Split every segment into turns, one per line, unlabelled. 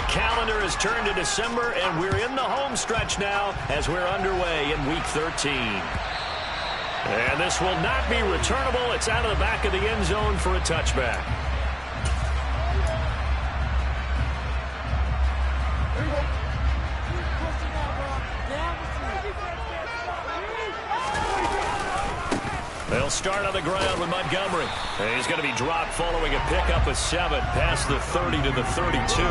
The calendar has turned to December, and we're in the home stretch now as we're underway in Week 13. And this will not be returnable. It's out of the back of the end zone for a touchback. They'll start on the ground with Montgomery. And he's going to be dropped following a pickup of 7 past the 30 to the 32.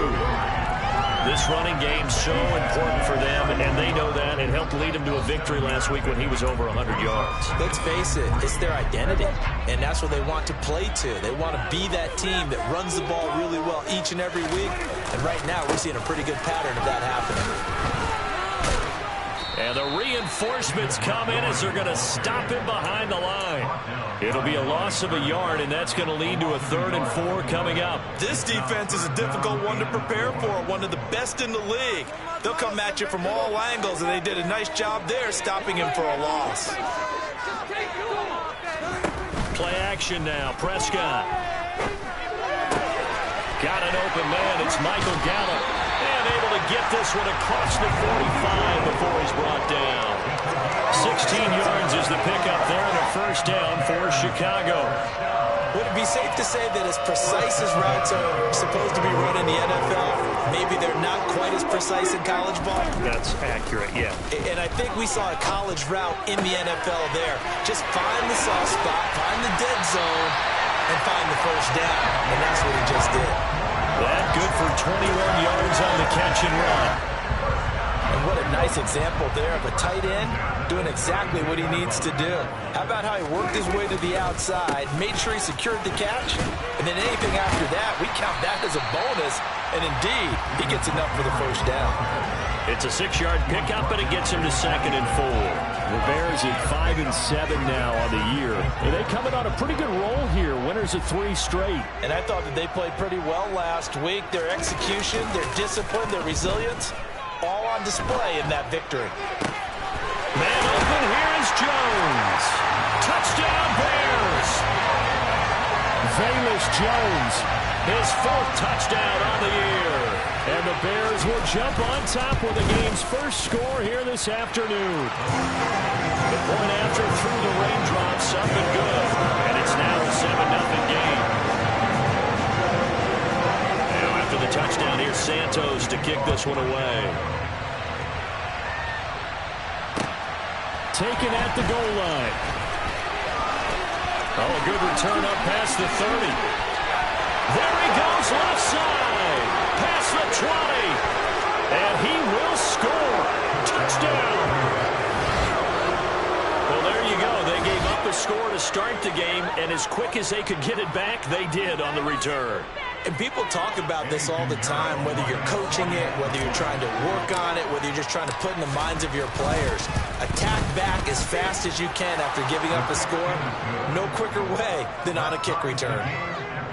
This running game's so important for them, and they know that. It helped lead them to a victory last week when he was over 100 yards.
Let's face it, it's their identity, and that's what they want to play to. They want to be that team that runs the ball really well each and every week, and right now we're seeing a pretty good pattern of that happening.
And the reinforcements come in as they're going to him behind the line. It'll be a loss of a yard, and that's going to lead to a 3rd and 4 coming up.
This defense is a difficult one to prepare for, one of the best in the league. They'll come at you from all angles, and they did a nice job there stopping him for a loss.
Play action now. Prescott. Got an open man. It's Michael Gallup. And able to get this one across the 45 before he's brought down. 16 yards is the pickup there and a first down for Chicago.
Would it be safe to say that as precise as routes are supposed to be run in the NFL, maybe they're not quite as precise in college ball?
That's accurate, yeah.
And I think we saw a college route in the NFL there. Just find the soft spot, find the dead zone, and find the first down. And that's what he just did.
That good for 21 yards on the catch and run.
And what a nice example there of a tight end doing exactly what he needs to do. How about how he worked his way to the outside, made sure he secured the catch, and then anything after that, we count that as a bonus, and indeed, he gets enough for the first down.
It's a 6-yard pickup, and it gets him to 2nd and 4. The Bears at 5-7 now on the year. And they coming on a pretty good roll here. Winners of 3 straight.
And I thought that they played pretty well last week. Their execution, their discipline, their resilience, all on display in that victory.
Man open, here is Jones. Touchdown Bears. Velus Jones, his 4th touchdown on the year. And the Bears will jump on top with the game's first score here this afternoon. The point after through the raindrops up and good. And it's now a 7-0 game. Now after the touchdown, here's Santos to kick this one away. Taken at the goal line. Oh, a good return up past the 30. There he goes, left side. Past the 20. And he will score. Touchdown. Well, there you go. They gave up a score to start the game, and as quick as they could get it back, they did on the return.
And people talk about this all the time, whether you're coaching it, whether you're trying to work on it, whether you're just trying to put in the minds of your players. Attack back as fast as you can after giving up a score. No quicker way than on a kick return.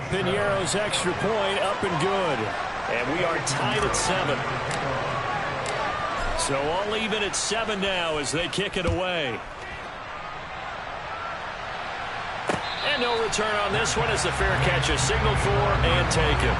Piñeiro's extra point up and good. And we are tied at 7. So all even at 7 now as they kick it away. And no return on this one as the fair catch is signaled for and taken.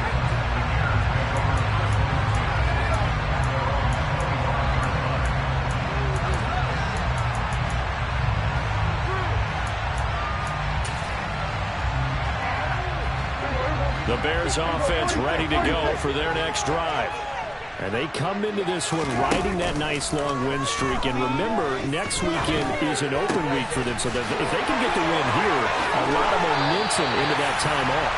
The Bears offense ready to go for their next drive. And they come into this one riding that nice long win streak. And remember, next weekend is an open week for them. So that if they can get the win here, a lot of momentum into that time off.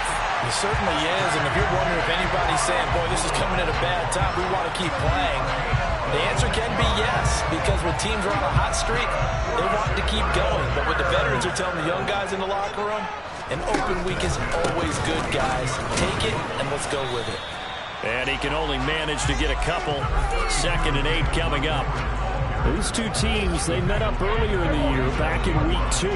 It certainly is. And if you're wondering if anybody's saying, boy, this is coming at a bad time, we want to keep playing, the answer can be yes. Because when teams are on a hot streak, they want to keep going. But what the veterans are telling the young guys in the locker room, an open week is always good, guys. Take it, and let's go with it.
And he can only manage to get a couple. 2nd and 8 coming up. These two teams, they met up earlier in the year, back in week 2.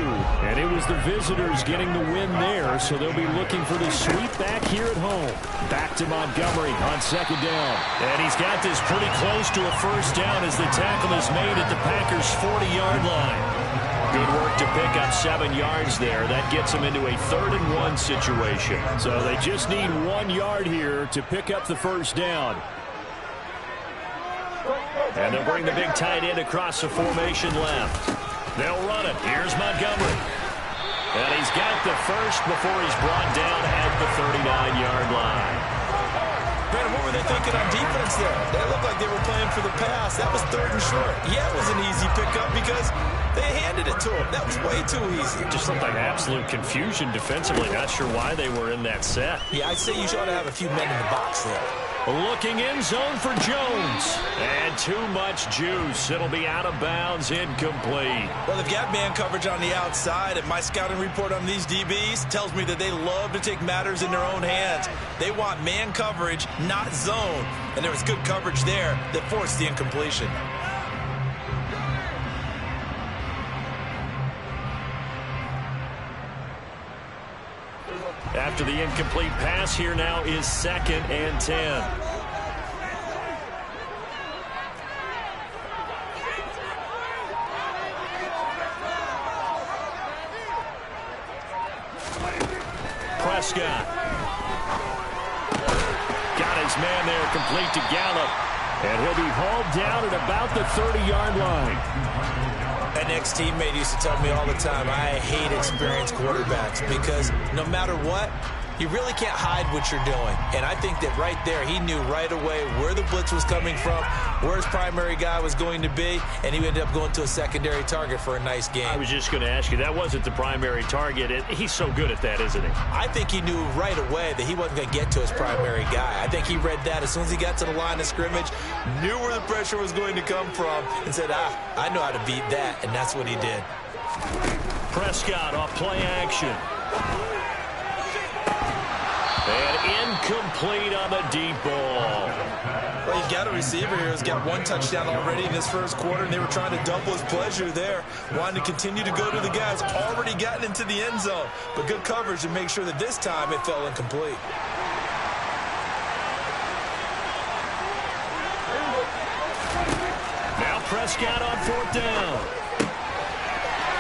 And it was the visitors getting the win there, so they'll be looking for the sweep back here at home. Back to Montgomery on 2nd down. And he's got this pretty close to a first down as the tackle is made at the Packers' 40-yard line. Good work to pick up 7 yards there. That gets them into a 3rd and 1 situation. So they just need 1 yard here to pick up the first down. And they'll bring the big tight end across the formation left. They'll run it. Here's Montgomery. And he's got the first before he's brought down at the 39-yard line.
Brandon, what were they thinking on defense there? They looked like they were playing for the pass. That was 3rd and short. Yeah, it was an easy pickup because they handed it to him. That was way too easy.
Just looked like absolute confusion defensively. Not sure why they were in that set.
Yeah, I'd say you ought to have a few men in the box there.
Looking in zone for Jones. And too much juice. It'll be out of bounds, incomplete.
Well, they've got man coverage on the outside, and my scouting report on these DBs tells me that they love to take matters in their own hands. They want man coverage, not zone. And there was good coverage there that forced the incompletion.
After the incomplete pass, here now is 2nd and 10. Prescott. Got his man there, complete to Gallup. And he'll be hauled down at about the 30-yard line.
An ex-teammate used to tell me all the time, I hate experienced quarterbacks because no matter what, you really can't hide what you're doing. And I think that right there, he knew right away where the blitz was coming from, where his primary guy was going to be, and he ended up going to a secondary target for a nice game.
I was just going to ask you, that wasn't the primary target. He's so good at that, isn't he?
I think he knew right away that he wasn't going to get to his primary guy. I think he read that as soon as he got to the line of scrimmage, knew where the pressure was going to come from, and said, I know how to beat that, and that's what he did.
Prescott off play action. And incomplete on the deep ball.
Well, you've got a receiver here who's got 1 touchdown already in his first quarter, and they were trying to double his pleasure there, wanting to continue to go to the guys already gotten into the end zone. But good coverage to make sure that this time it fell incomplete.
Now Prescott on 4th down.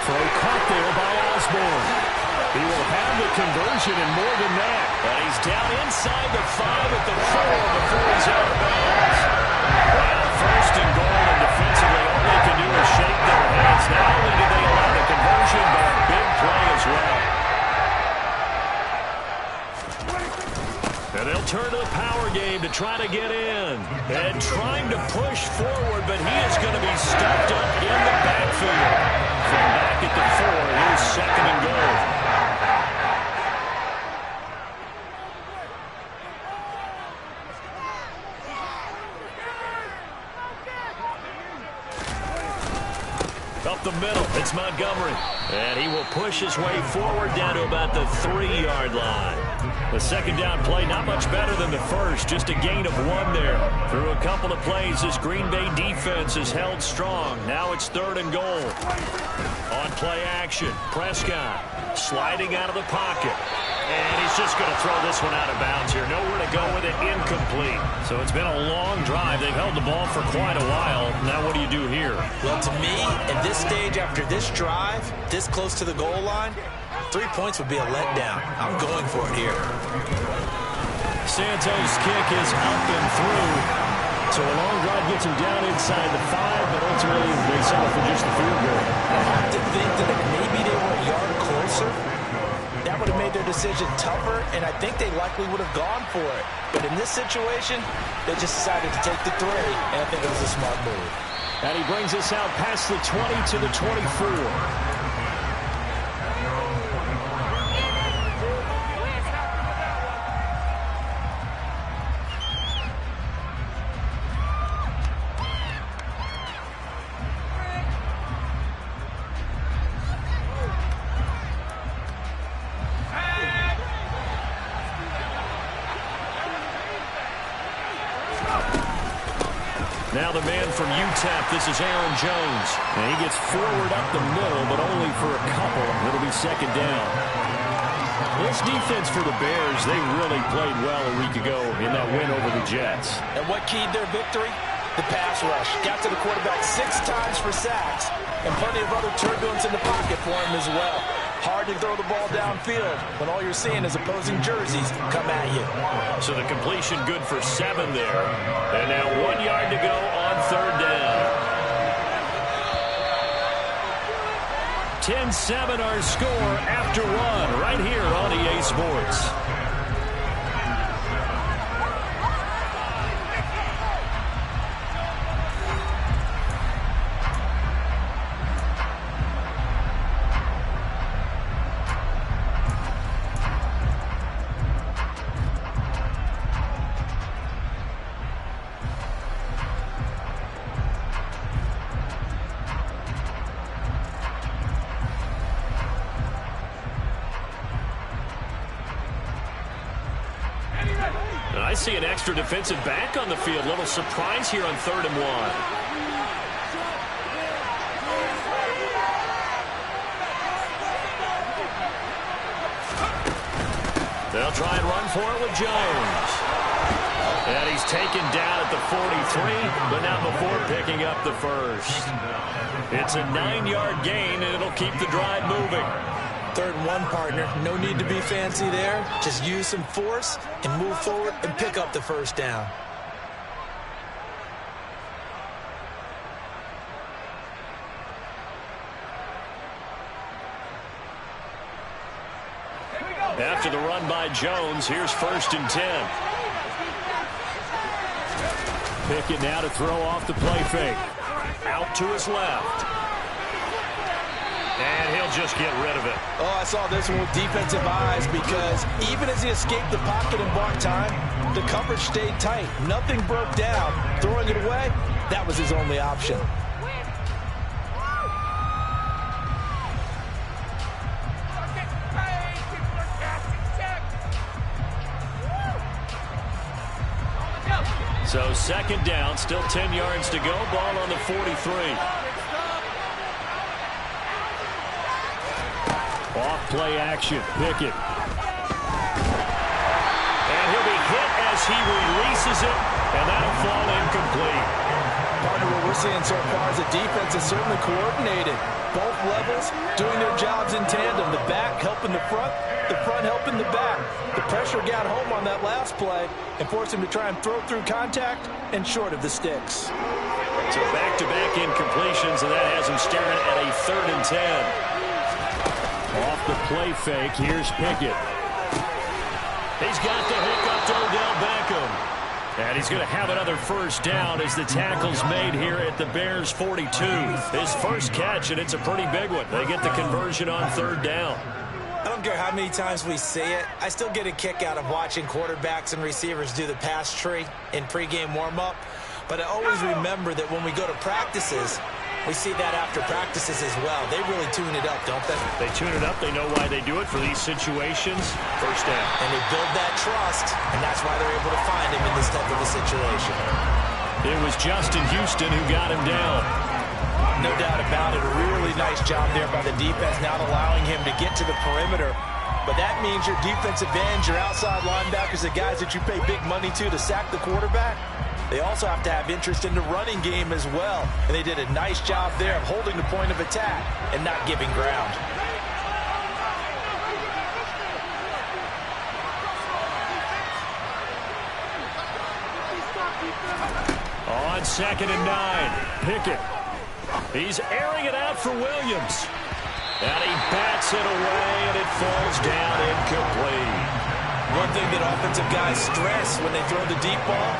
Throw caught there by Osborne. He will have the conversion and more than that. But he's down inside the 5 at the 4 before he's out of bounds. Well, 1st and goal, and defensively all they can do is shake their heads. Not only do they allow the conversion, but a big play as well. And they'll turn to the power game to try to get in. And trying to push forward, but he is going to be stuffed up in the backfield. From back at the 4, here's 2nd and goal. Up the middle, it's Montgomery. And he will push his way forward down to about the 3-yard line. The 2nd down play, not much better than the first, just a gain of 1 there. Through a couple of plays, this Green Bay defense is held strong. Now it's 3rd and goal. On play action, Prescott sliding out of the pocket. And he's just going to throw this one out of bounds here. Nowhere to go with it, incomplete. So it's been a long drive. They've held the ball for quite a while. Now what do you do here?
Well, to me, at this stage, after this drive, this close to the goal line, 3 points would be a letdown. I'm going for it here.
Santos' kick is up and through. So a long drive gets him down inside the 5, but ultimately they settle for just the field goal.
I have to think that if maybe they were a yard closer, that would have made their decision tougher, and I think they likely would have gone for it. But in this situation, they just decided to take the 3, and I think it was a smart move.
And he brings us out past the 20 to the 24. Now the man from UTEP, this is Aaron Jones. And he gets forward up the middle, but only for a couple. It'll be 2nd down. This defense for the Bears, they really played well a week ago in that win over the Jets.
And what keyed their victory? The pass rush. Got to the quarterback 6 times for sacks, and plenty of other turbulence in the pocket for him as well. Hard to throw the ball downfield when all you're seeing is opposing jerseys come at you.
So the completion good for 7 there. And now 1 yard to go on 3rd down. 10-7 our score after one right here on EA Sports. I see an extra defensive back on the field. Little surprise here on 3rd and 1. They'll try and run for it with Jones. And he's taken down at the 43, but not before picking up the first. It's a 9-yard gain, and it'll keep the drive moving.
3rd and 1, partner. No need to be fancy there. Just use some force and move forward and pick up the first down.
After the run by Jones, here's 1st and 10. Pickett now to throw off the play fake. Out to his left. And he'll just get rid of it.
Oh, I saw this one with defensive eyes because even as he escaped the pocket and bought time, the coverage stayed tight. Nothing broke down. Throwing it away, that was his only option.
So 2nd down, still 10 yards to go. Ball on the 43. Off play action, Pickett. And he'll be hit as he releases it, and that'll fall incomplete.
Partner, what we're seeing so far is the defense is certainly coordinated. Both levels doing their jobs in tandem. The back helping the front helping the back. The pressure got home on that last play and forced him to try and throw through contact and short of the sticks.
So back-to-back incompletions, and that has him staring at a 3rd and 10. Off the play fake, here's Pickett. He's got the hook up to Odell Beckham. And he's going to have another first down as the tackle's made here at the Bears 42. His first catch, and it's a pretty big one. They get the conversion on 3rd down.
I don't care how many times we say it, I still get a kick out of watching quarterbacks and receivers do the pass tree in pregame warm-up. But I always remember that when we go to practices, we see that after practices as well. They really tune it up, don't they?
They tune it up. They know why they do it for these situations. First down.
And they build that trust, and that's why they're able to find him in this type of a situation.
It was Justin Houston who got him down.
No doubt about it. A really nice job there by the defense, not allowing him to get to the perimeter. But that means your defensive ends, your outside linebackers, the guys that you pay big money to sack the quarterback, they also have to have interest in the running game as well. And they did a nice job there of holding the point of attack and not giving ground.
On 2nd and 9, Pickett. He's airing it out for Williams. And he bats it away, and it falls down incomplete.
One thing that offensive guys stress when they throw the deep ball,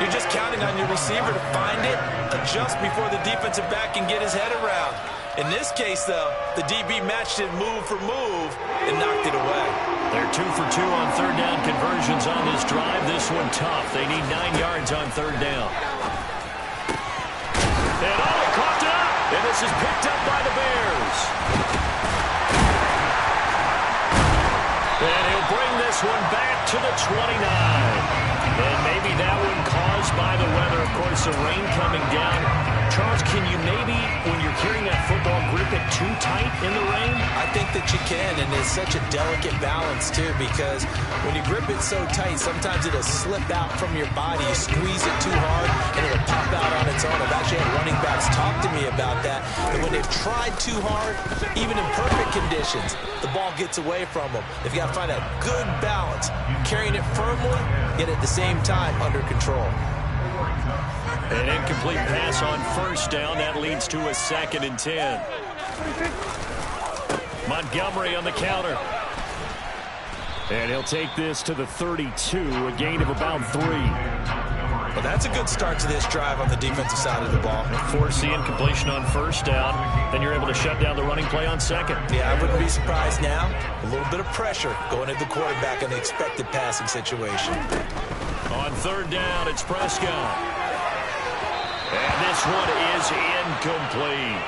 you're just counting on your receiver to find it, adjust before the defensive back can get his head around. In this case, though, the DB matched it move for move and knocked it away.
They're 2 for 2 on 3rd down conversions on this drive. This one tough. They need 9 yards on 3rd down. And he coughed it up. And this is picked up by the Bears. And he'll bring this one back to the 29. And maybe that one caused by the weather. Of course, the rain coming down. Charles, can you maybe, when you're carrying that football, grip it too tight in the rain?
I think that you can, and it's such a delicate balance, too, because when you grip it so tight, sometimes it'll slip out from your body. You squeeze it too hard, and it'll pop out on its own. I've actually had running backs talk to me about that when they've tried too hard, even in perfect conditions, the ball gets away from them. They've got to find a good balance, carrying it firmly, yet at the same time under control.
An incomplete pass on 1st down. That leads to a 2nd and 10. Montgomery on the counter. And he'll take this to the 32, a gain of about 3.
Well, that's a good start to this drive on the defensive side of the ball.
Force the incompletion on first down. Then you're able to shut down the running play on second.
Yeah, I wouldn't be surprised now. A little bit of pressure going at the quarterback in the expected passing situation.
On third down, it's Prescott. And this one is incomplete.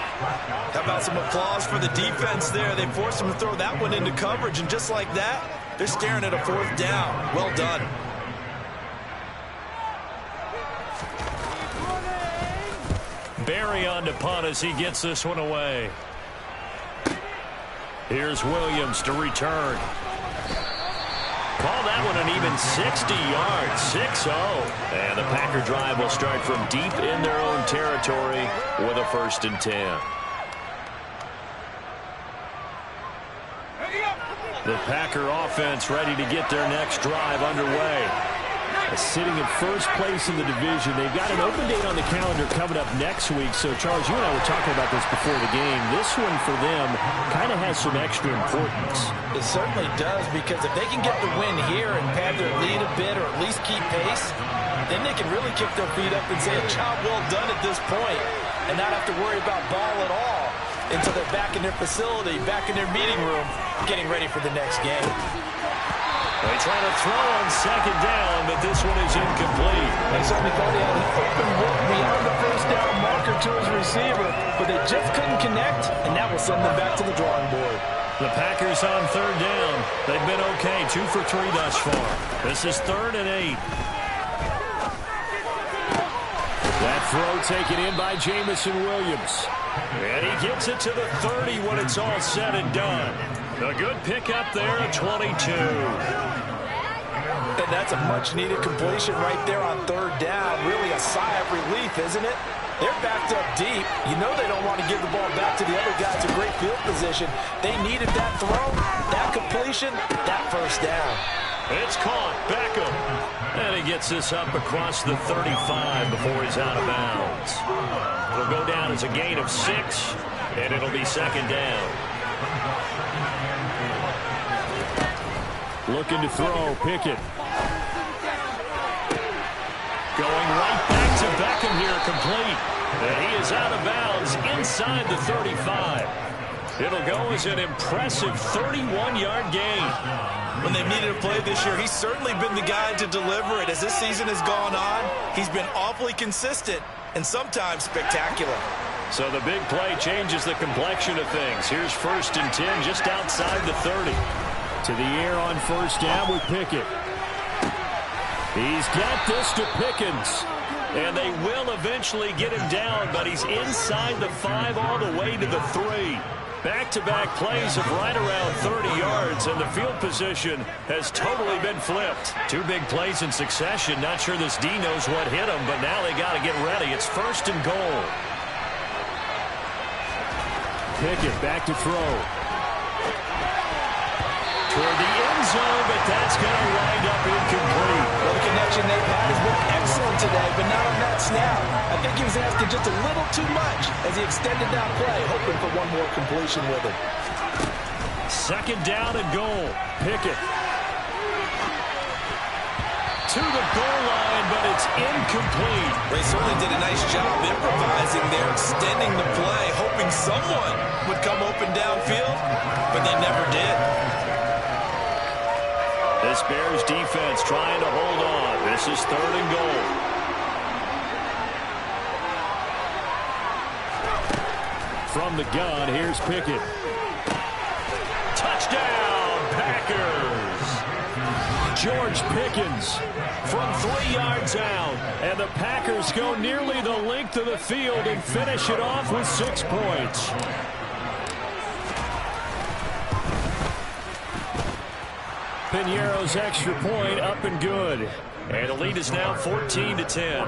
How about some applause for the defense there? They forced him to throw that one into coverage, and just like that, they're staring at a fourth down. Well done.
Barry on to punt as he gets this one away. Here's Williams to return. Call that one an even 60 yards, 6-0. And the Packer drive will start from deep in their own territory with a 1st and 10. The Packer offense ready to get their next drive underway. Sitting in first place in the division. They've got an open date on the calendar coming up next week. So, Charles, you and I were talking about this before the game. This one for them kind of has some extra importance.
It certainly does, because if they can get the win here and pad their lead a bit or at least keep pace, then they can really kick their feet up and say a job well done at this point and not have to worry about ball at all until they're back in their facility, back in their meeting room, getting ready for the next game.
They try to throw on second down, but this one is incomplete.
They certainly thought he had an open look beyond the first down marker to his receiver, but they just couldn't connect, and that will send them back to the drawing board.
The Packers on third down. They've been okay, 2 for 3 thus far. This is 3rd and 8. That throw taken in by Jamison Williams. And he gets it to the 30 when it's all said and done. A good pickup there at 22.
And that's a much-needed completion right there on third down. Really a sigh of relief, isn't it? They're backed up deep. You know they don't want to give the ball back to the other guy. It's a great field position. They needed that throw, that completion, that first down.
It's caught. Beckham. And he gets this up across the 35 before he's out of bounds. It'll go down as a gain of 6, and it'll be 2nd down. Looking to throw, Pickett. Going right back to Beckham here, complete. And he is out of bounds inside the 35. It'll go as an impressive 31-yard gain.
When they've needed a play this year, he's certainly been the guy to deliver it. As this season has gone on, he's been awfully consistent and sometimes spectacular.
So the big play changes the complexion of things. Here's 1st and 10 just outside the 30. To the air on first down with Pickett. He's got this to Pickens. And they will eventually get him down, but he's inside the 5 all the way to the 3. Back-to-back plays of right around 30 yards, and the field position has totally been flipped. 2 big plays in succession. Not sure this D knows what hit him, but now they got to get ready. It's 1st and goal. Pickett back to throw. Toward the end zone, but that's going to wind up incomplete.
Well, the connection they've had has been excellent today, but not on that snap. I think he was asking just a little too much as he extended that play, hoping for one more completion with it.
2nd down and goal. Pickett. To the goal line, but it's incomplete.
They certainly did a nice job improvising there, extending the play, hoping someone would come open downfield, but they never did.
This Bears defense trying to hold on. This is 3rd and goal. From the gun, here's Pickett. Touchdown, Packers! George Pickens from 3 yards out. And the Packers go nearly the length of the field and finish it off with 6 points. Piñeiro's extra point up and good. And the lead is now 14-10.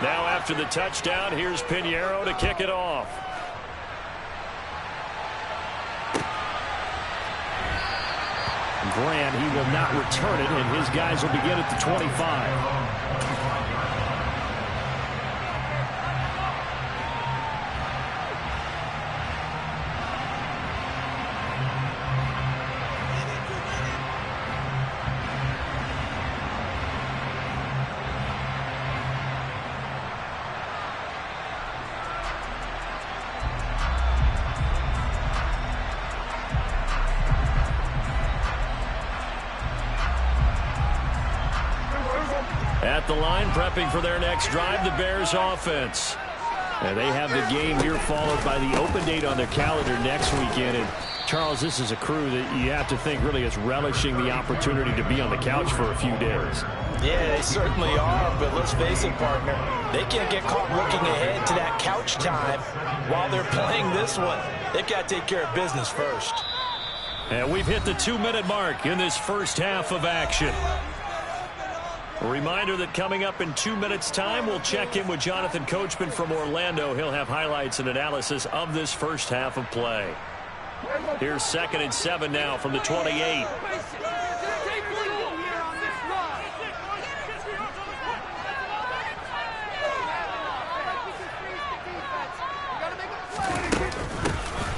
Now after the touchdown, here's Piñeiro to kick it off. Grant. He will not return it, and his guys will begin at the 25. At the line, prepping for their next drive, the Bears offense. And they have the game here followed by the open date on their calendar next weekend. And Charles, this is a crew that you have to think really is relishing the opportunity to be on the couch for a few days.
Yeah, they certainly are, but let's face it, partner. They can't get caught looking ahead to that couch time while they're playing this one. They've got to take care of business first.
And we've hit the 2-minute mark in this first half of action. A reminder that coming up in 2 minutes' time, we'll check in with Jonathan Coachman from Orlando. He'll have highlights and analysis of this first half of play. Here's 2nd and 7 now from the 28.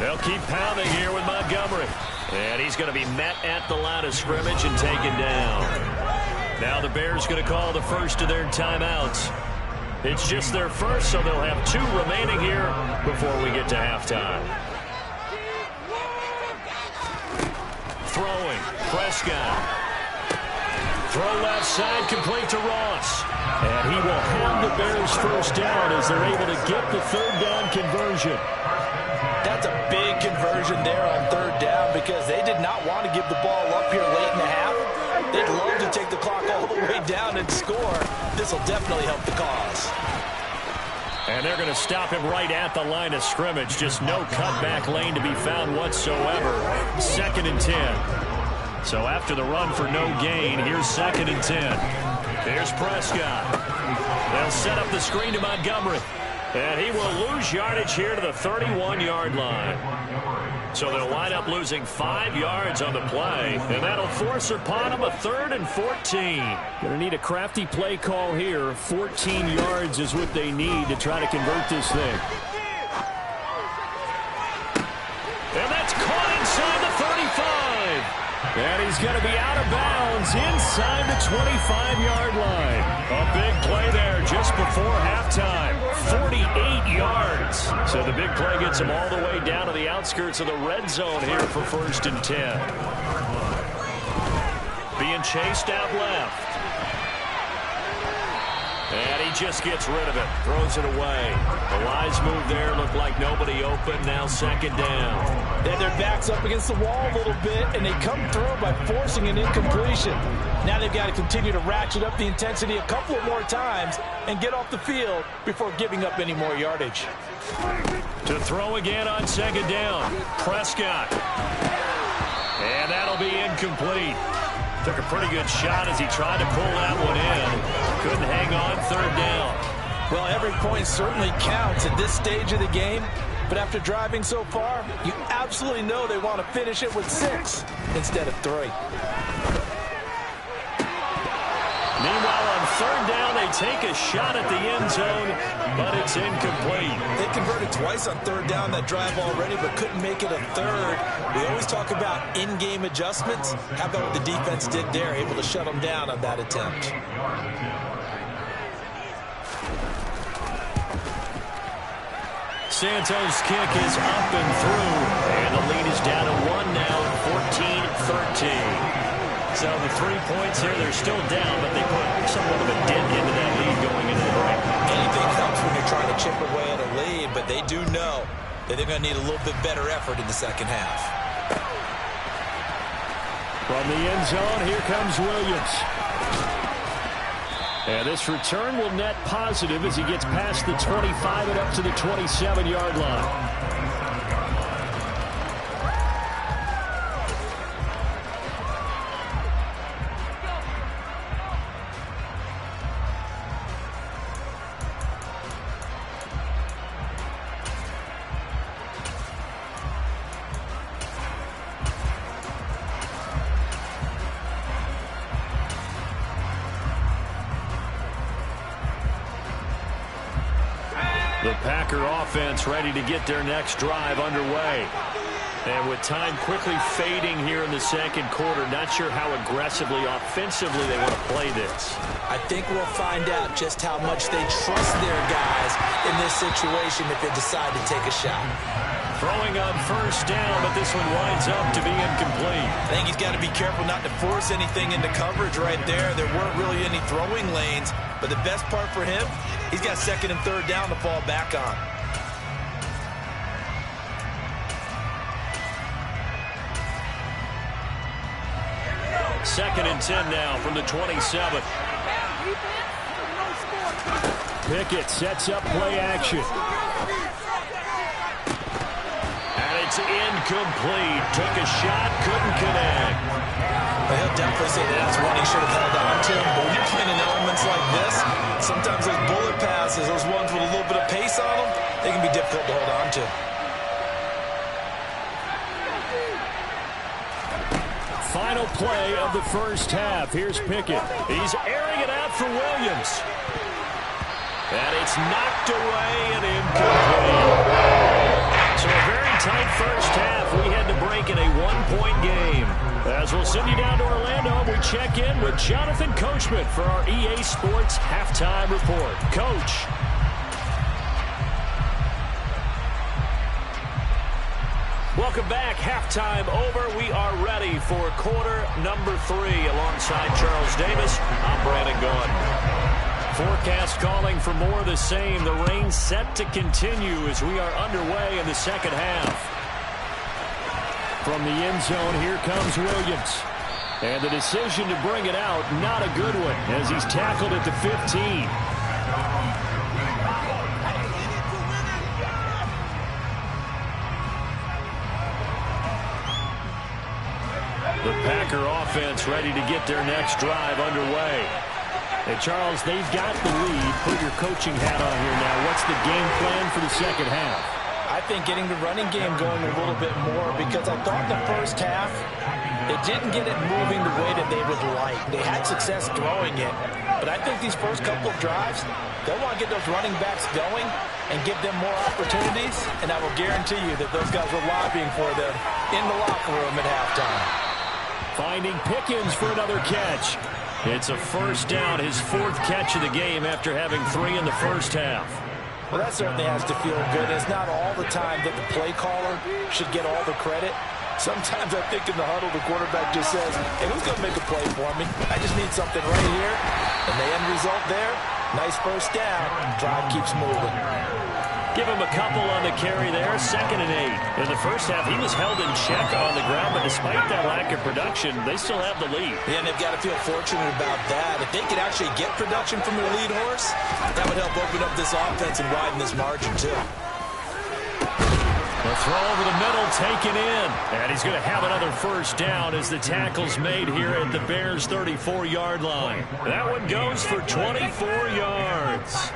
They'll keep pounding here with Montgomery. And he's going to be met at the line of scrimmage and taken down. Now the Bears going to call the first of their timeouts. It's just their first, so they'll have 2 remaining here before we get to halftime. Throwing, Prescott. Throw left side, complete to Ross. And he will have the Bears first down as they're able to get the 3rd down conversion.
That's a big conversion there on 3rd down because they did not want to give the ball up here late in the half. They'd love to take the clock all the way down and score. This will definitely help the cause.
And they're going to stop him right at the line of scrimmage. Just no cutback lane to be found whatsoever. 2nd and 10. So after the run for no gain, here's 2nd and 10. Here's Prescott. They'll set up the screen to Montgomery. And he will lose yardage here to the 31-yard line. So they'll wind up losing 5 yards on the play, and that'll force upon them a 3rd and 14. Going to need a crafty play call here. 14 yards is what they need to try to convert this thing. And that's caught inside the 35. And he's going to be out of bounds inside the 25-yard line. A big play there just before halftime. 48 yards. So the big play gets him all the way down to the outskirts of the red zone here for 1st and 10. Being chased out left. And he just gets rid of it. Throws it away. The wise move there. Looked like nobody open. Now 2nd down.
They had their backs up against the wall a little bit, and they come through by forcing an incompletion. Now they've got to continue to ratchet up the intensity a couple of more times and get off the field before giving up any more yardage.
To throw again on 2nd down. Prescott. And that'll be incomplete. Took a pretty good shot as he tried to pull that one in. Couldn't hang on 3rd down.
Well, every point certainly counts at this stage of the game. But after driving so far, you absolutely know they want to finish it with 6 instead of 3.
Meanwhile, on 3rd down, they take a shot at the end zone, but it's incomplete.
They converted twice on 3rd down that drive already, but couldn't make it a 3rd. We always talk about in-game adjustments. How about what the defense did there, able to shut them down on that attempt.
Santos' kick is up and through, and the lead is down to 1 now, 14-13. So the 3 points here, they're still down, but they put somewhat of a dent into that lead going into the break.
Anything helps when you're trying to chip away at a lead, but they do know that they're going to need a little bit better effort in the 2nd half.
From the end zone, here comes Williams. And this return will net positive as he gets past the 25 and up to the 27-yard line. Packer offense ready to get their next drive underway. And with time quickly fading here in the second quarter, not sure how aggressively, offensively they want to play this.
I think we'll find out just how much they trust their guys in this situation if they decide to take a shot.
Throwing on first down, but this one winds up to be incomplete.
I think he's got to be careful not to force anything into coverage right there. There weren't really any throwing lanes, but the best part for him, he's got second and third down to fall back on.
Second and 10 now from the 27. Pickett sets up play action. And it's incomplete. Took a shot, couldn't connect.
Well, he'll definitely say that's one he should have held on to. But when you're playing in elements like this, sometimes those bullet passes, those ones with a little bit of pace on them, they can be difficult to hold on to.
Final play of the first half. Here's Pickett. He's airing it out for Williams. And it's knocked away and incomplete. So a very tight first half. We had to break in a one-point game. As we'll send you down to Orlando, we check in with Jonathan Coachman for our EA Sports Halftime Report. Coach. Welcome back. Halftime over. We are ready for quarter number 3. Alongside Charles Davis, I'm Brandon Gaudin. Forecast calling for more of the same. The rain set to continue as we are underway in the second half. From the end zone, here comes Williams. And the decision to bring it out, not a good one, as he's tackled at the 15. The Packer offense ready to get their next drive underway. Hey, Charles, they've got the lead. Put your coaching hat on here now. What's the game plan for the second half?
I think getting the running game going a little bit more, because I thought the first half, they didn't get it moving the way that they would like. They had success throwing it, but I think these first couple of drives, they'll want to get those running backs going and give them more opportunities, and I will guarantee you that those guys were lobbying for them in the locker room at halftime.
Finding Pickens for another catch. It's a first down, his 4th catch of the game after having 3 in the first half.
Well, that certainly has to feel good. It's not all the time that the play caller should get all the credit. Sometimes I think in the huddle, the quarterback just says, hey, who's going to make a play for me? I just need something right here. And the end result there, nice first down. Drive keeps moving.
Give him a couple on the carry there, 2nd and 8. In the first half, he was held in check on the ground, but despite that lack of production, they still have the lead.
Yeah, and they've got to feel fortunate about that. If they could actually get production from their lead horse, that would help open up this offense and widen this margin, too.
The throw over the middle taken in. And he's going to have another first down as the tackle's made here at the Bears' 34-yard line. That one goes for 24 yards.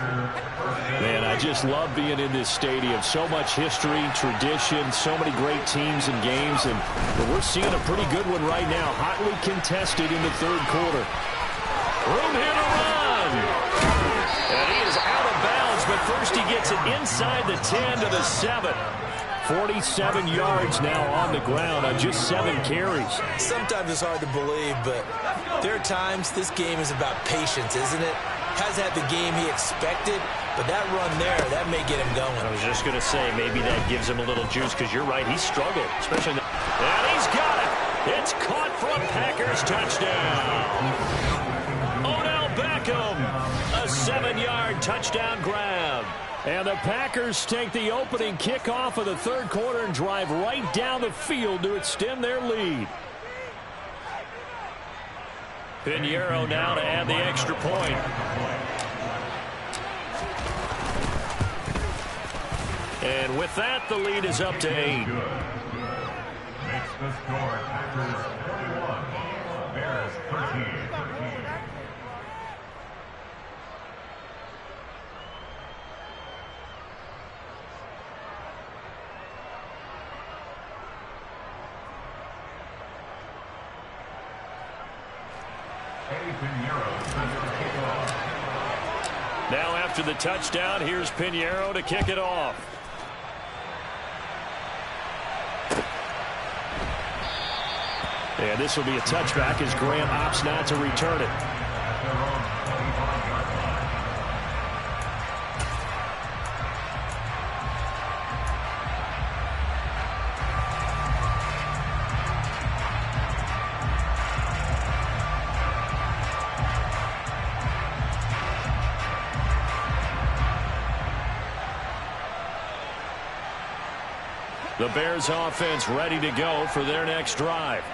Man, I just love being in this stadium. So much history, tradition, so many great teams and games. And we're seeing a pretty good one right now. Hotly contested in the third quarter. Room here to run. And he is out of bounds, but first he gets it inside the 10 to the 7. 47 yards now on the ground on just 7 carries.
Sometimes it's hard to believe, but there are times this game is about patience, isn't it? Has had the game he expected, but that run there, that may get him going.
I was just going to say, maybe that gives him a little juice, because you're right, he struggled, especially. And he's got it. It's caught for a Packers touchdown. Odell Beckham, a 7-yard touchdown grab. And the Packers take the opening kickoff of the third quarter and drive right down the field to extend their lead. Pinheiro now to add the extra point. And with that, the lead is up to 8.
Makes the score Packers 41, Bears 13.
Now after the touchdown, here's Pinheiro to kick it off. And this will be a touchback as Graham opts not to return it. The Bears offense ready to go for their next drive.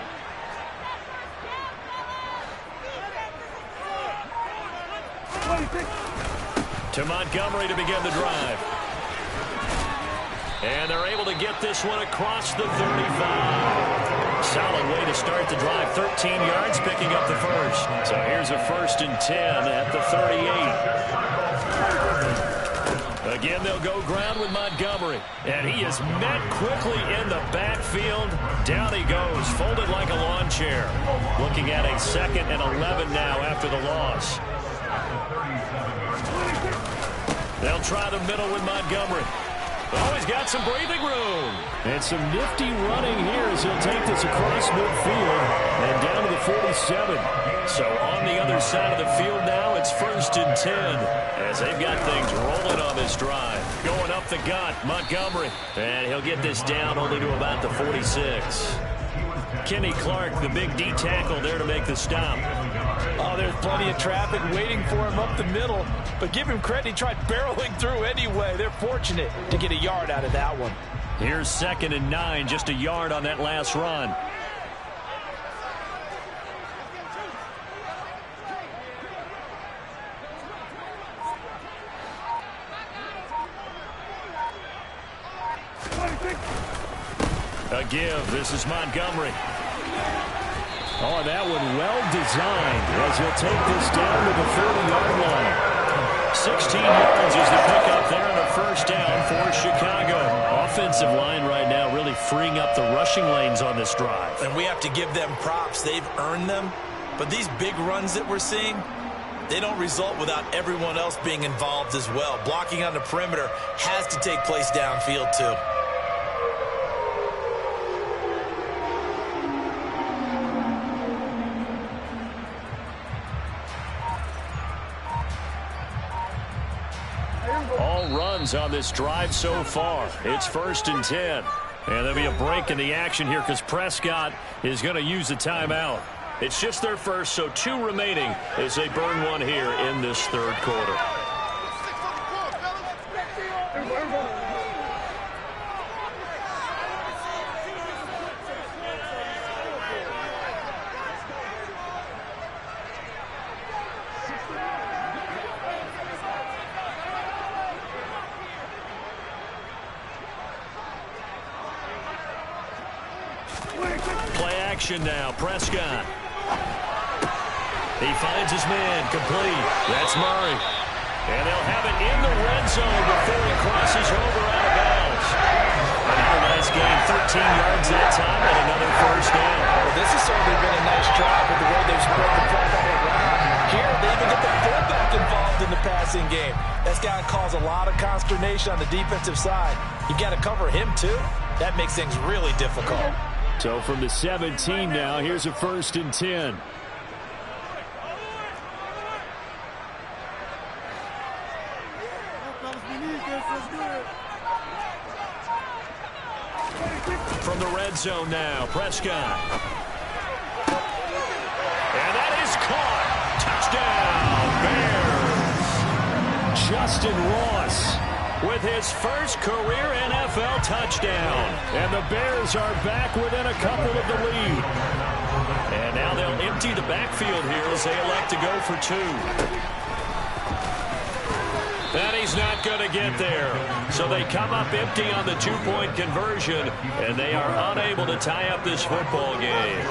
To Montgomery to begin the drive. And they're able to get this one across the 35. Solid way to start the drive. 13 yards, picking up the first. So here's a 1st and 10 at the 38. Again, they'll go ground with Montgomery. And he is met quickly in the backfield. Down he goes, folded like a lawn chair. Looking at a 2nd and 11 now after the loss. They'll try the middle with Montgomery. Oh, he's got some breathing room. And some nifty running here as he'll take this across midfield and down to the 47. So on the other side of the field now, it's 1st and 10 as they've got things rolling on this drive. Going up the gut, Montgomery. And he'll get this down only to about the 46. Kenny Clark, the big D tackle there to make the stop.
Oh, there's plenty of traffic waiting for him up the middle. But give him credit, he tried barreling through anyway. They're fortunate to get a yard out of that one.
Here's 2nd and 9, just a yard on that last run. A give. This is Montgomery. Oh, that one well designed as he'll take this down to the 30-yard line. 16 yards is the pickup there and a 1st down for Chicago. Offensive line right now really freeing up the rushing lanes on this drive.
And we have to give them props. They've earned them. But these big runs that we're seeing, they don't result without everyone else being involved as well. Blocking on the perimeter has to take place downfield too.
Runs on this drive so far. It's 1st and 10. And there'll be a break in the action here because Prescott is going to use a timeout. It's just their first, so 2 remaining as they burn one here in this 3rd quarter. Now, Prescott. He finds his man, complete. That's Murray. And they'll have it in the red zone before he crosses over out of bounds. Another nice gain, 13 yards that time, and another 1st down.
Well, this has certainly been a nice drive with the way they've spread the ball around. Here, they even get the fullback involved in the passing game. That's got to cause a lot of consternation on the defensive side. You've got to cover him, too. That makes things really difficult.
So from the 17 now, here's a 1st and 10. From the red zone now, Prescott. And that is caught. Touchdown, Bears. Justin Ross with his first career NFL touchdown. And the Bears are back within a couple of the lead. And now they'll empty the backfield here as they elect to go for 2. And he's not going to get there. So they come up empty on the 2-point conversion, and they are unable to tie up this football game.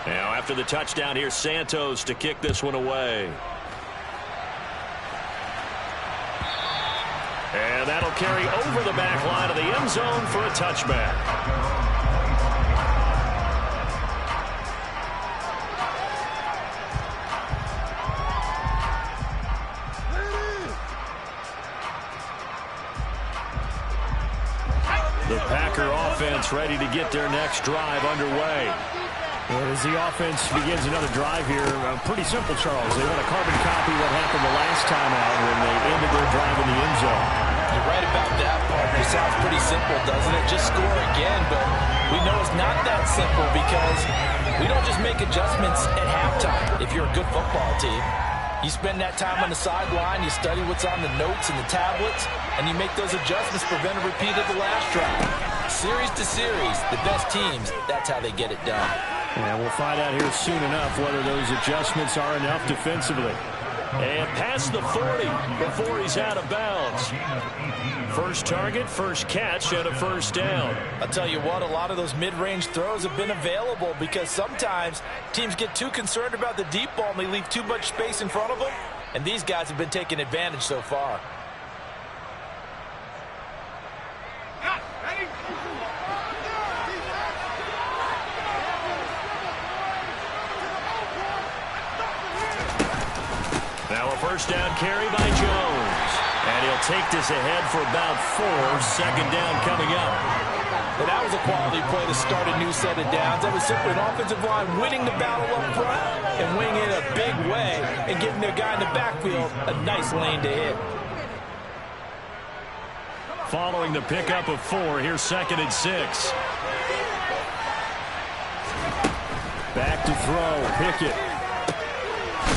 Now after the touchdown, here's Santos to kick this one away. And that'll carry over the back line of the end zone for a touchback. The Packer offense ready to get their next drive underway. As the offense begins another drive here, pretty simple, Charles. They want to carbon copy what happened the last time out when they ended their drive in the end zone.
You're right about that, partner. It sounds pretty simple, doesn't it? Just score again, but we know it's not that simple because we don't just make adjustments at halftime if you're a good football team. You spend that time on the sideline, you study what's on the notes and the tablets, and you make those adjustments to prevent a repeat of the last drive. Series to series, the best teams, that's how they get it done.
And we'll find out here soon enough whether those adjustments are enough defensively. And past the 40 before he's out of bounds. First target, first catch, and a first down.
I'll tell you what, a lot of those mid-range throws have been available because sometimes teams get too concerned about the deep ball and they leave too much space in front of them. And these guys have been taking advantage so far.
Now a first down carry by Jones. And he'll take this ahead for about 4. Second down coming up.
But that was a quality play to start a new set of downs. That was simply an offensive line winning the battle up front and winning it a big way and giving their guy in the backfield a nice lane to hit.
Following the pickup of 4, here's 2nd and 6. Back to throw, Pickett.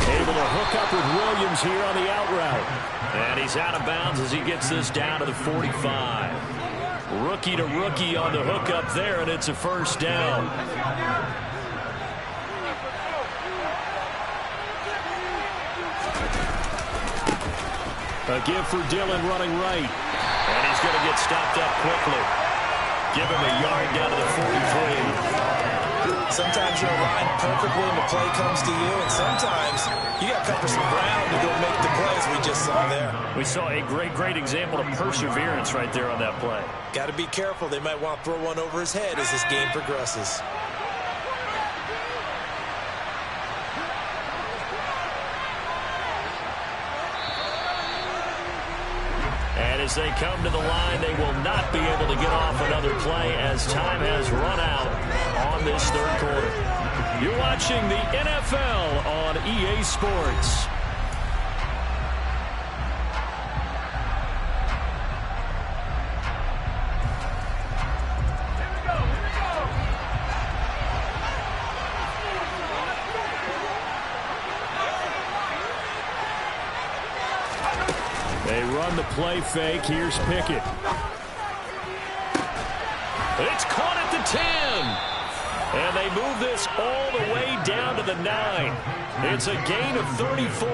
Able to hook up with Williams here on the out route. And he's out of bounds as he gets this down to the 45. Rookie to rookie on the hookup there, and it's a first down. A give for Dillon running right. And he's going to get stopped up quickly. Give him a yard down to the 43.
Sometimes you're aligned perfectly and the play comes to you, and sometimes you got to cover some ground to go make the plays we just saw there.
We saw a great example of perseverance right there on that play.
Got to be careful. They might want to throw one over his head as this game progresses.
And as they come to the line, they will not be able to get off another play as time has run out on this third quarter. You're watching the NFL on EA Sports. They run the play fake. Here's Pickett. It's caught at the 10. And they move this all the way down to the 9. It's a gain of 34.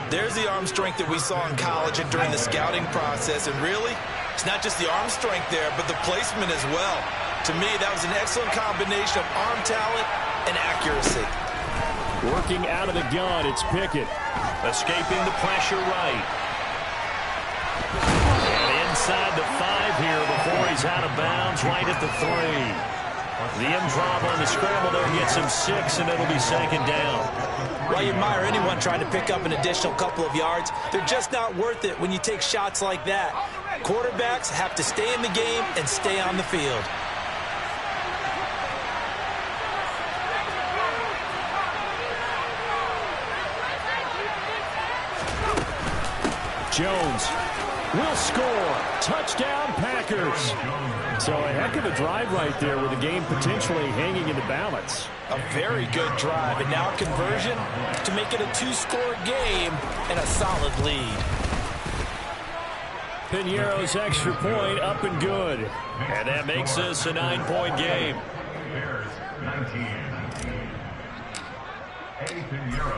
There's the arm strength that we saw in college and during the scouting process. And really, it's not just the arm strength there, but the placement as well. To me, that was an excellent combination of arm talent and accuracy.
Working out of the gun, it's Pickett. Escaping the pressure right. And inside the 5 here before he's out of bounds, right at the 3. The improv on the scramble there gets him 6, and it'll be 2nd down.
While you admire anyone trying to pick up an additional couple of yards, they're just not worth it when you take shots like that. Quarterbacks have to stay in the game and stay on the field.
Jones will score. Touchdown, Packers. So a heck of a drive right there with the game potentially hanging in the balance.
A very good drive, and now a conversion to make it a 2-score game and a solid lead.
Piñeiro's extra point up and good. And that makes this a 9-point game.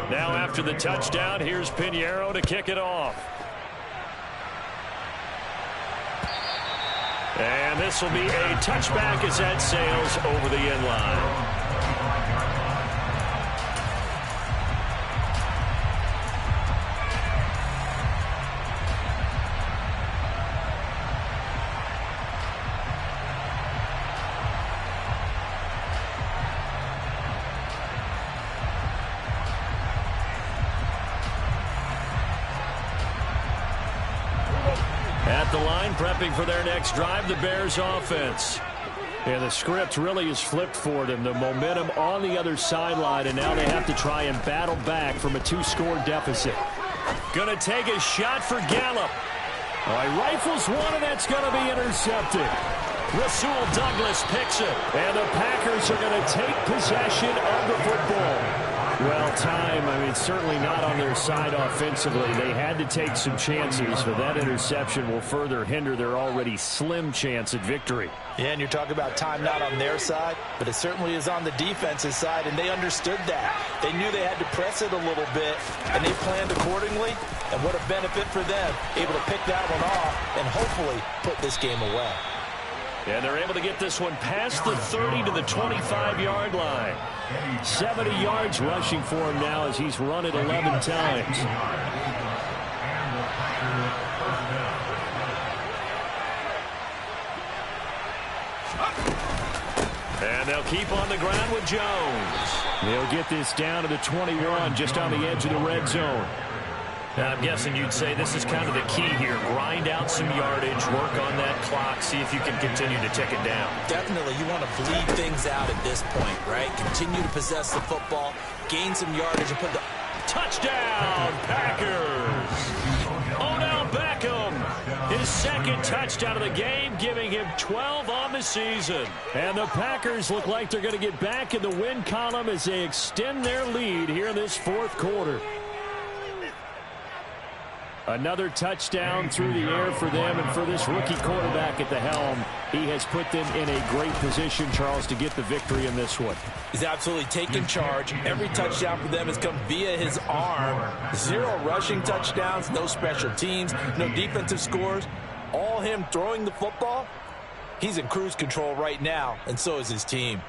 Now after the touchdown, here's Piñeiro to kick it off. And this will be a touchback as that sails over the end line. the line, prepping for their next drive, the Bears offense. And the script really is flipped for them. The momentum on the other sideline, and now they have to try and battle back from a 2-score deficit. Going to take a shot for Gallup. All right, rifles one, and that's going to be intercepted. Rasul Douglas picks it, and the Packers are going to take possession of the football. Well, time, I mean, certainly not on their side offensively. They had to take some chances, but that interception will further hinder their already slim chance at victory.
Yeah, and you're talking about time not on their side, but it certainly is on the defense's side, and they understood that. They knew they had to press it a little bit, and they planned accordingly, and what a benefit for them, able to pick that one off and hopefully put this game away.
And they're able to get this one past the 30 to the 25-yard line. 70 yards rushing for him now as he's run it 11 times. And they'll keep on the ground with Jones. They'll get this down to the 21, just on the edge of the red zone. I'm guessing you'd say this is kind of the key here. Grind out some yardage, work on that clock, see if you can continue to tick it down.
Definitely, you want to bleed things out at this point, right? Continue to possess the football, gain some yardage, and put the...
Touchdown, Packers! Odell Beckham, his second touchdown of the game, giving him 12 on the season. And the Packers look like they're going to get back in the win column as they extend their lead here in this fourth quarter. Another touchdown through the air for them, and for this rookie quarterback at the helm, he has put them in a great position, Charles, to get the victory in this one.
He's absolutely taken charge. Every touchdown for them has come via his arm. 0 rushing touchdowns, no special teams, no defensive scores. All him throwing the football. He's in cruise control right now, and so is his team.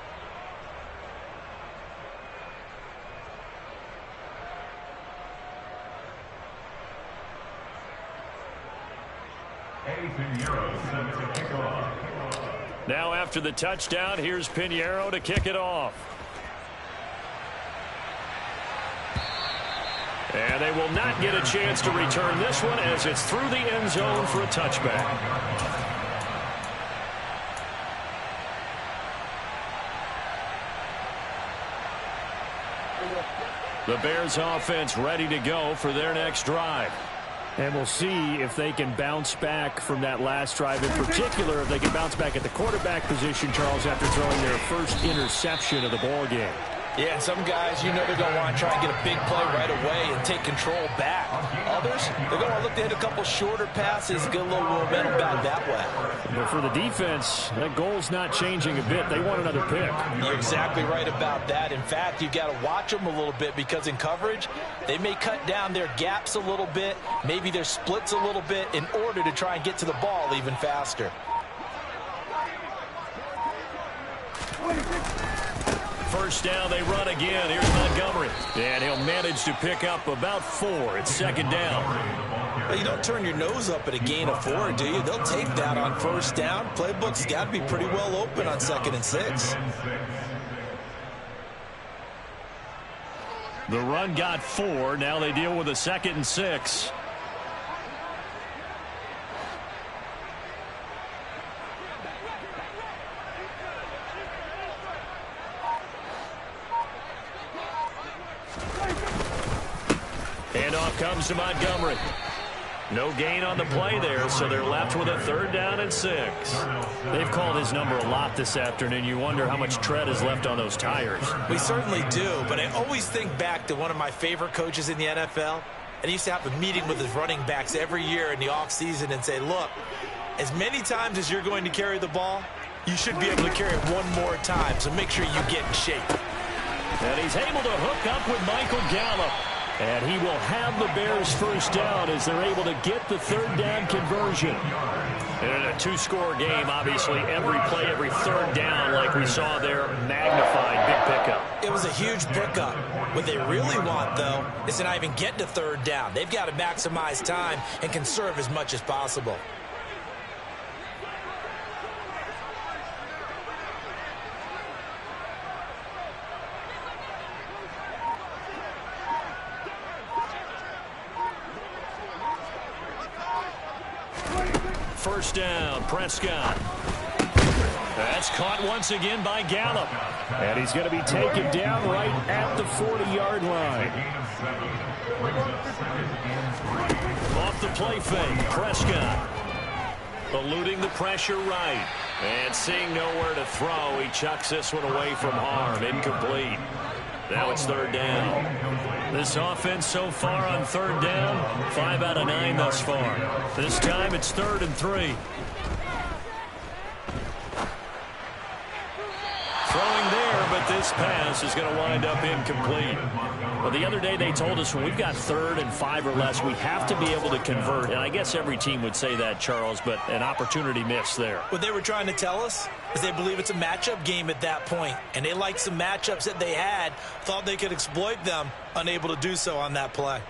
Now after the touchdown, here's Pinheiro to kick it off. And they will not get a chance to return this one as it's through the end zone for a touchback. The Bears offense ready to go for their next drive. And we'll see if they can bounce back from that last drive. In particular, if they can bounce back at the quarterback position, Charles, after throwing their first interception of the ball game.
Yeah, and some guys, you know they're going to want to try and get a big play right away and take control back. Others, they're going to look to hit a couple shorter passes, get a little momentum back that way.
But for the defense, that goal's not changing a bit. They want another pick.
You're exactly right about that. In fact, you've got to watch them a little bit because in coverage, they may cut down their gaps a little bit, maybe their splits a little bit in order to try and get to the ball even faster.
First down, they run again. Here's Montgomery. And he'll manage to pick up about 4. It's second down.
Well, you don't turn your nose up at a gain of 4, do you? They'll take that on first down. Playbook's got to be pretty well open on 2nd and 6.
The run got 4. Now they deal with a 2nd and 6. Handoff comes to Montgomery. No gain on the play there, so they're left with a 3rd down and 6. They've called his number a lot this afternoon. You wonder how much tread is left on those tires.
We certainly do, but I always think back to one of my favorite coaches in the NFL. And he used to have a meeting with his running backs every year in the offseason and say, look, as many times as you're going to carry the ball, you should be able to carry it one more time, so make sure you get in shape.
And he's able to hook up with Michael Gallup. And he will have the Bears first down as they're able to get the 3rd down conversion. And in a 2-score game, obviously, every play, every 3rd down, like we saw there, magnified big pickup.
It was a huge pickup. What they really want, though, is to not even get to 3rd down. They've got to maximize time and conserve as much as possible.
first down. Prescott. That's caught once again by Gallup. And he's going to be taken down right at the 40-yard line. Off the play fake, Prescott. Eluding the pressure right. And seeing nowhere to throw, he chucks this one away from harm. Incomplete. Now it's third down. This offense so far on third down, 5 out of 9 thus far. This time it's 3rd and 3. Throwing there, but this pass is going to wind up incomplete. Well, the other day they told us when we've got 3rd and 5 or less, we have to be able to convert. And I guess every team would say that, Charles, but an opportunity missed there.
What they were trying to tell us is they believe it's a matchup game at that point. And they liked some matchups that they had, thought they could exploit them, unable to do so on that play.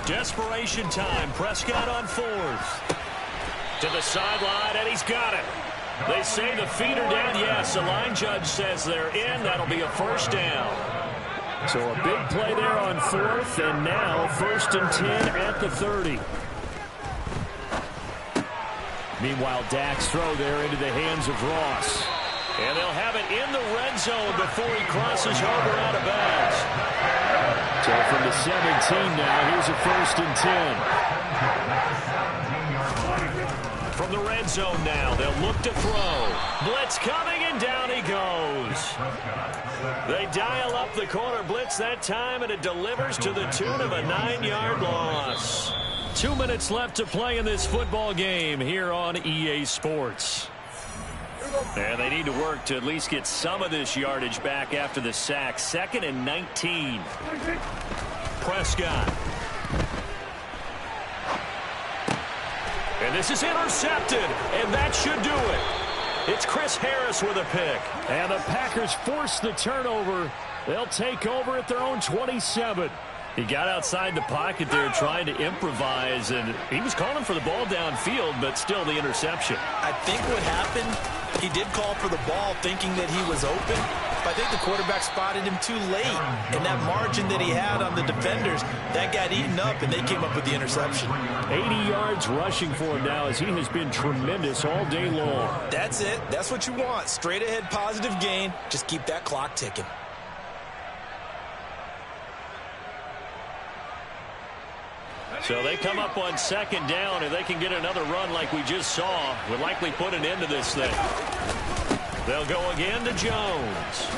Desperation time. Prescott on 4th. To the sideline, and he's got it. They say the feet are down. Yes, the line judge says they're in. That'll be a first down. So a big play there on 4th, and now 1st and 10 at the 30. Meanwhile, Dak's throw there into the hands of Ross. And they'll have it in the red zone before he crosses over out of bounds. So from the 17 now, here's a 1st and 10. From the red zone now, they'll look to throw. Blitz coming, and down he goes. They dial up the corner blitz that time, and it delivers to the tune of a 9-yard loss. 2 minutes left to play in this football game here on EA Sports. And they need to work to at least get some of this yardage back after the sack. 2nd and 19. Prescott. And this is intercepted, and that should do it. It's Chris Harris with a pick. And the Packers force the turnover. They'll take over at their own 27. He got outside the pocket there trying to improvise, and he was calling for the ball downfield, but still the interception.
I think what happened, he did call for the ball thinking that he was open, but I think the quarterback spotted him too late. And that margin that he had on the defenders, that got eaten up, and they came up with the interception.
80 yards rushing for him now as he has been tremendous all day long.
That's it. That's what you want. Straight ahead positive gain. Just keep that clock ticking.
So they come up on 2nd down, and they can get another run like we just saw. Would likely put an end to this thing. They'll go again to Jones.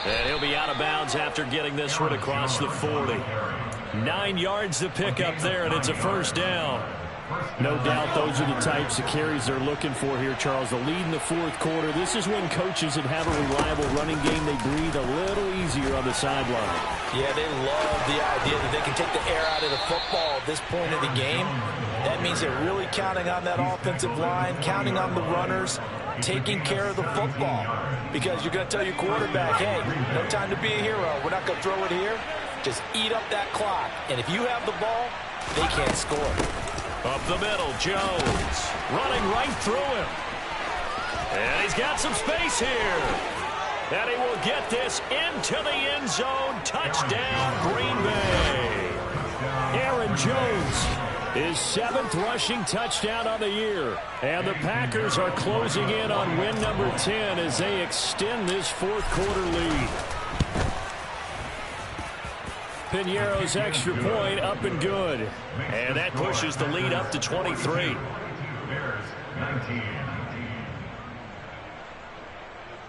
And he'll be out of bounds after getting this one across the 40. 9 yards to pick up there, and it's a first down. No doubt those are the types of carries they're looking for here, Charles. The lead in the 4th quarter. This is when coaches that have a reliable running game, they breathe a little easier on the sideline.
Yeah, they love the idea that they can take the air out of the football at this point of the game. That means they're really counting on that offensive line, counting on the runners, taking care of the football. Because you're going to tell your quarterback, hey, no time to be a hero. We're not going to throw it here. Just eat up that clock. And if you have the ball, they can't score.
Up the middle, Jones running right through him. And he's got some space here. And he will get this into the end zone. Touchdown, Green Bay. Aaron Jones, his 7th rushing touchdown on the year. And the Packers are closing in on win number 10 as they extend this 4th quarter lead. Piñeiro's extra point up and good. And that pushes the lead up to 23.
Bears 19.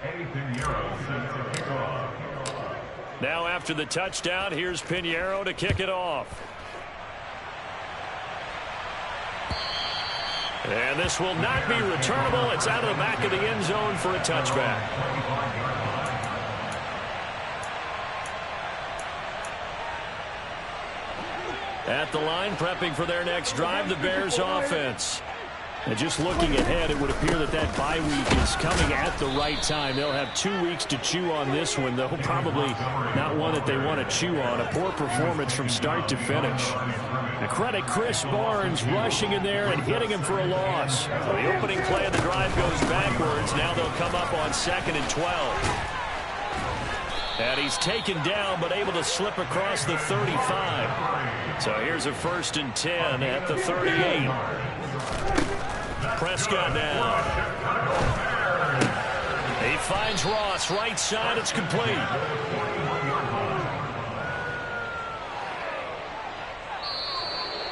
Eddie Piñeiro set to kick off.
Now after the touchdown, here's Piñeiro to kick it off. And this will not be returnable. It's out of the back of the end zone for a touchback. At the line, prepping for their next drive, the Bears offense. And just looking ahead, it would appear that bye week is coming at the right time. They'll have 2 weeks to chew on this one, though probably not one that they want to chew on. A poor performance from start to finish. The credit Chris Barnes rushing in there and hitting him for a loss. So the opening play of the drive goes backwards. Now they'll come up on 2nd and 12. And he's taken down, but able to slip across the 35. So here's a 1st and 10 at the 38. Prescott now. He finds Ross, right side, it's complete.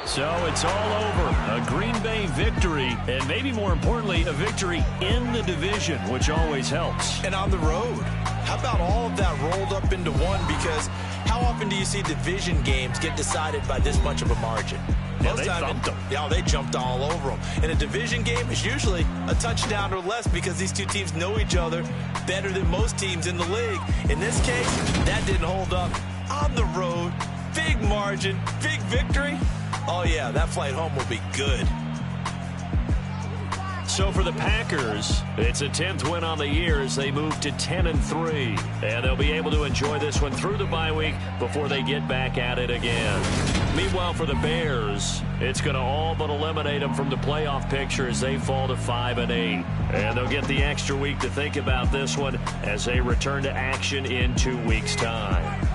So it's all over. A Green Bay victory, and maybe more importantly, a victory in the division, which always helps.
And on the road. How about all of that rolled up into one? Because how often do you see division games get decided by this much of a margin?
Yeah, they thumped them.
Yeah, they jumped all over them. And a division game is usually a touchdown or less because these two teams know each other better than most teams in the league. In this case, that didn't hold up. On the road, big margin, big victory. Oh, yeah, that flight home will be good.
So for the Packers, it's a 10th win on the year as they move to 10-3. And they'll be able to enjoy this one through the bye week before they get back at it again. Meanwhile, for the Bears, it's going to all but eliminate them from the playoff picture as they fall to 5-8. And they'll get the extra week to think about this one as they return to action in 2 weeks' time.